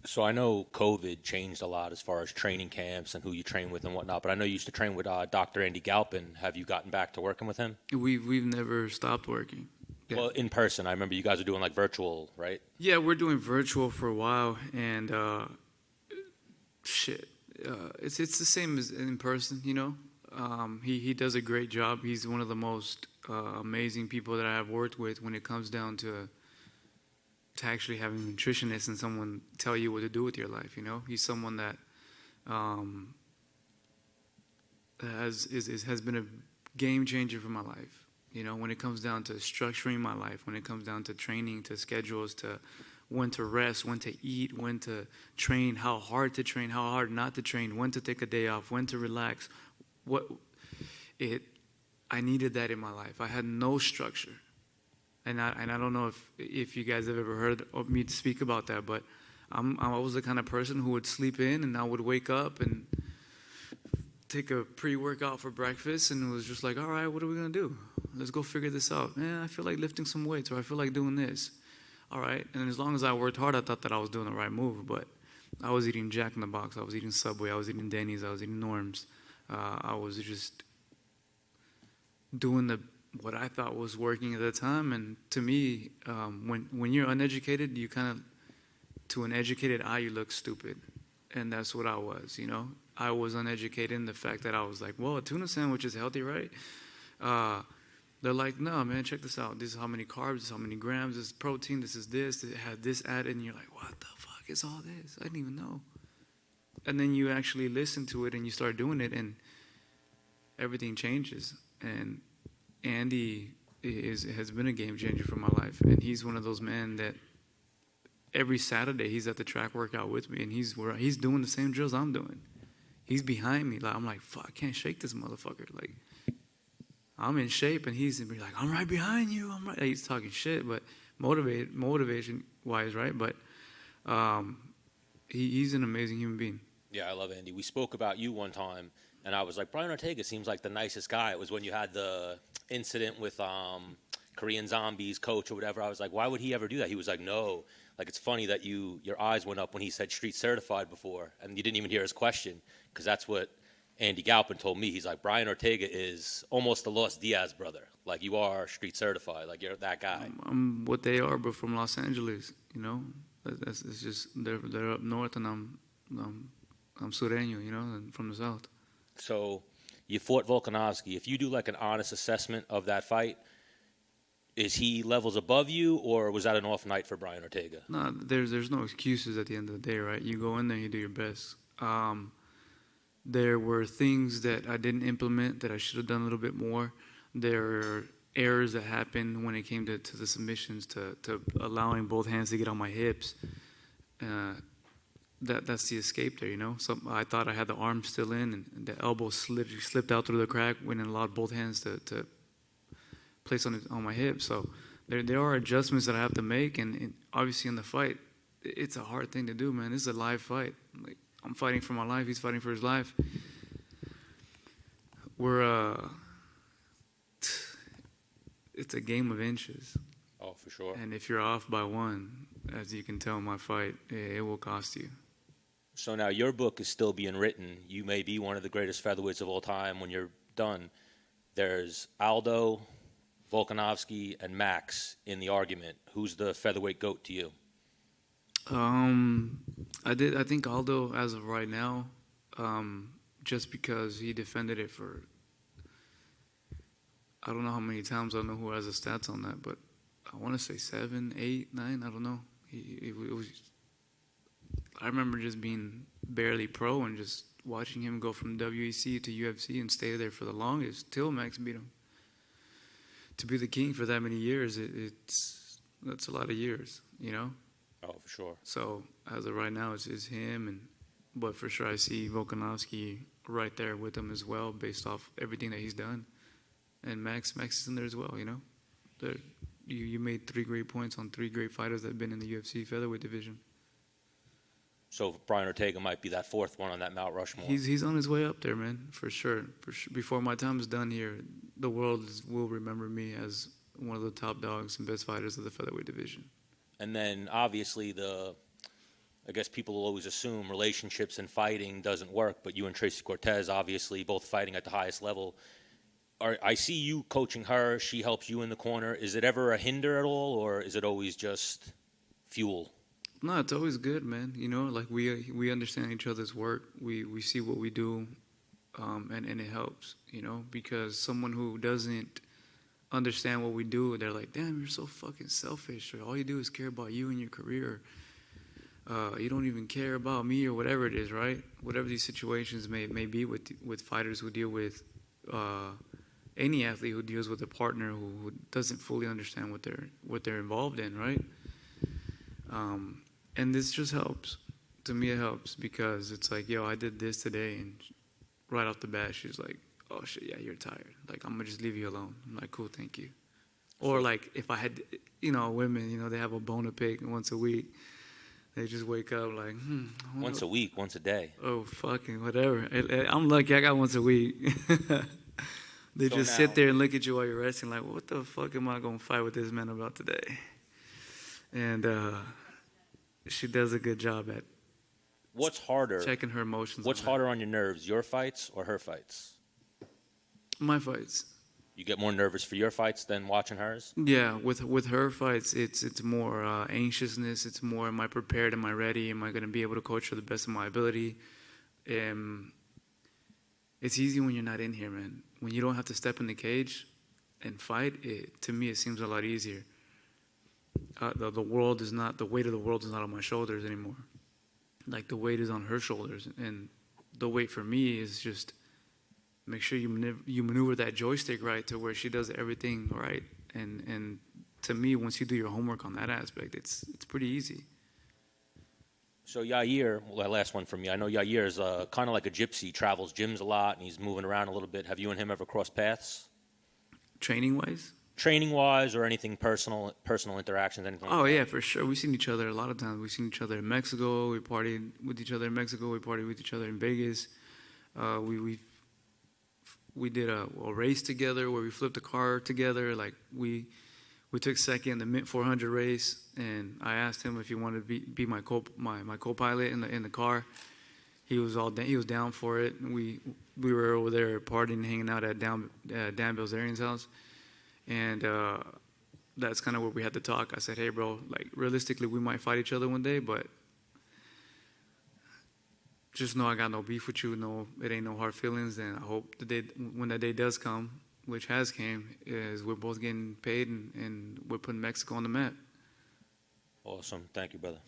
So I know COVID changed a lot as far as training camps and who you train with and whatnot, but I know you used to train with Dr. Andy Galpin. Have you gotten back to working with him? We've never stopped working. Yeah. Well, in person. I remember you guys were doing like virtual, right? Yeah, we're doing virtual for a while, and shit, it's the same as in person. You know, he does a great job. He's one of the most amazing people that I have worked with when it comes down to actually having a nutritionist and someone tell you what to do with your life. You know, he's someone that has been a game changer for my life. You know, when it comes down to structuring my life, when it comes down to training, to schedules, to when to rest, when to eat, when to train, how hard to train, how hard not to train, when to take a day off, when to relax. I needed that in my life. I had no structure. And I don't know if you guys have ever heard of me speak about that, but I was the kind of person who would sleep in and I would wake up and take a pre-workout for breakfast, and it was just like, all right, what are we going to do? Let's go figure this out. I feel like lifting some weights, or I feel like doing this. All right. And as long as I worked hard, I thought that I was doing the right move, but I was eating Jack in the Box. I was eating Subway. I was eating Denny's. I was eating Norm's. I was just doing what I thought was working at the time. And to me, when you're uneducated, you kind of, to an educated eye, you look stupid. And that's what I was, you know. I was uneducated in the fact that I was like, well, a tuna sandwich is healthy, right? They're like, no, man, check this out. This is how many carbs, this is how many grams, this is protein, this is this, it had this added. And you're like, what the fuck is all this? I didn't even know. And then you actually listen to it and you start doing it, and everything changes. And Andy has been a game changer for my life. And he's one of those men that every Saturday he's at the track workout with me, and he's doing the same drills I'm doing. He's behind me. Like, I'm like, fuck, I can't shake this motherfucker. Like, I'm in shape, and he's like, I'm right behind you. I'm right. He's talking shit, but motivation-wise, right? But he's an amazing human being. Yeah, I love Andy. We spoke about you one time, and I was like, Brian Ortega seems like the nicest guy. It was when you had the incident with Korean Zombies coach or whatever. I was like, why would he ever do that? He was like, no. Like, it's funny that your eyes went up when he said street certified before, and you didn't even hear his question, because that's what Andy Galpin told me. He's like, Brian Ortega is almost the lost Diaz brother. Like, you are street certified. Like, you're that guy. I'm what they are, but from Los Angeles, you know. It's just they're up north, and I'm Sureño, you know, and from the south. So you fought Volkanovski. If you do like an honest assessment of that fight, is he levels above you, or was that an off night for Brian Ortega? No, there's no excuses at the end of the day, right? You go in there, you do your best. There were things that I didn't implement that I should have done a little bit more. There are errors that happened when it came to the submissions, to allowing both hands to get on my hips. That's the escape there, you know. So I thought I had the arm still in, and the elbow slipped out through the crack when it allowed both hands to place on my hip. So there are adjustments that I have to make, and obviously in the fight, it's a hard thing to do, man. This is a live fight. Like, I'm fighting for my life. He's fighting for his life. It's a game of inches. Oh, for sure. And if you're off by one, as you can tell in my fight, it will cost you. So now your book is still being written. You may be one of the greatest featherweights of all time when you're done. There's Aldo, Volkanovski, and Max in the argument. Who's the featherweight GOAT to you? I think Aldo, as of right now, just because he defended it for, I don't know how many times. I don't know who has the stats on that, but I want to say 7, 8, 9. I don't know. It was. I remember just being barely pro and just watching him go from WEC to UFC and stay there for the longest till Max beat him. To be the king for that many years, that's a lot of years, you know. Oh, for sure. So as of right now, it's him, but for sure I see Volkanovski right there with him as well, based off everything that he's done, and Max is in there as well, you know. You made 3 great points on 3 great fighters that have been in the UFC featherweight division. So Brian Ortega might be that 4th one on that Mount Rushmore. He's on his way up there, man, for sure. Before my time is done here, the world will remember me as one of the top dogs and best fighters of the featherweight division. And then obviously I guess people will always assume relationships and fighting doesn't work, but you and Tracy Cortez, obviously, both fighting at the highest level. I see you coaching her. She helps you in the corner. Is it ever a hinder at all, or is it always just fuel? No, it's always good, man. You know, like we understand each other's work. We see what we do, and it helps. You know, because someone who doesn't understand what we do, they're like, damn, you're so fucking selfish, or all you do is care about you and your career. You don't even care about me or whatever it is, right? Whatever these situations may be with fighters who deal with any athlete who deals with a partner who doesn't fully understand what they're involved in, right? And this just helps. To me, it helps because it's like, yo, I did this today, and right off the bat, she's like, oh shit, yeah, you're tired. Like, I'm gonna just leave you alone. I'm like, cool, thank you. Or like, if I had, you know, women, you know, they have a bone to pick once a week. They just wake up like, Once a week, once a day. Oh, fucking whatever. I'm lucky I got once a week. They just sit there and look at you while you're resting like, what the fuck am I going to fight with this man about today? And she does a good job at What's harder? Checking her emotions. What's harder on your nerves, your fights or her fights? My fights. You get more nervous for your fights than watching hers? Yeah, with her fights, it's more anxiousness. It's more, am I prepared? Am I ready? Am I going to be able to coach her the best of my ability? It's easy when you're not in here, man. When you don't have to step in the cage and fight, to me, it seems a lot easier. The weight of the world is not on my shoulders anymore. Like, the weight is on her shoulders, and the weight for me is just make sure you maneuver that joystick right to where she does everything right. And to me, once you do your homework on that aspect, it's pretty easy. So Yair, well, last one from me. I know Yair is kind of like a gypsy. He travels gyms a lot, and he's moving around a little bit. Have you and him ever crossed paths? Training-wise? Training-wise, or anything personal interactions, anything like that? Yeah, for sure. We've seen each other a lot of times. We've seen each other in Mexico. We partied with each other in Mexico. We partied with each other in Vegas. We did a race together where we flipped a car together. Like, we took second in the Mint 400 race, and I asked him if he wanted to be my co-pilot in the car. He was down for it. We were over there partying, hanging out at Dan Bilzerian's house, and that's kind of where we had to talk. I said, hey, bro, like, realistically, we might fight each other one day, but just know I got no beef with you. No, it ain't no hard feelings. And I hope the day when that day does come, which has came, is we're both getting paid and we're putting Mexico on the map. Awesome. Thank you, brother.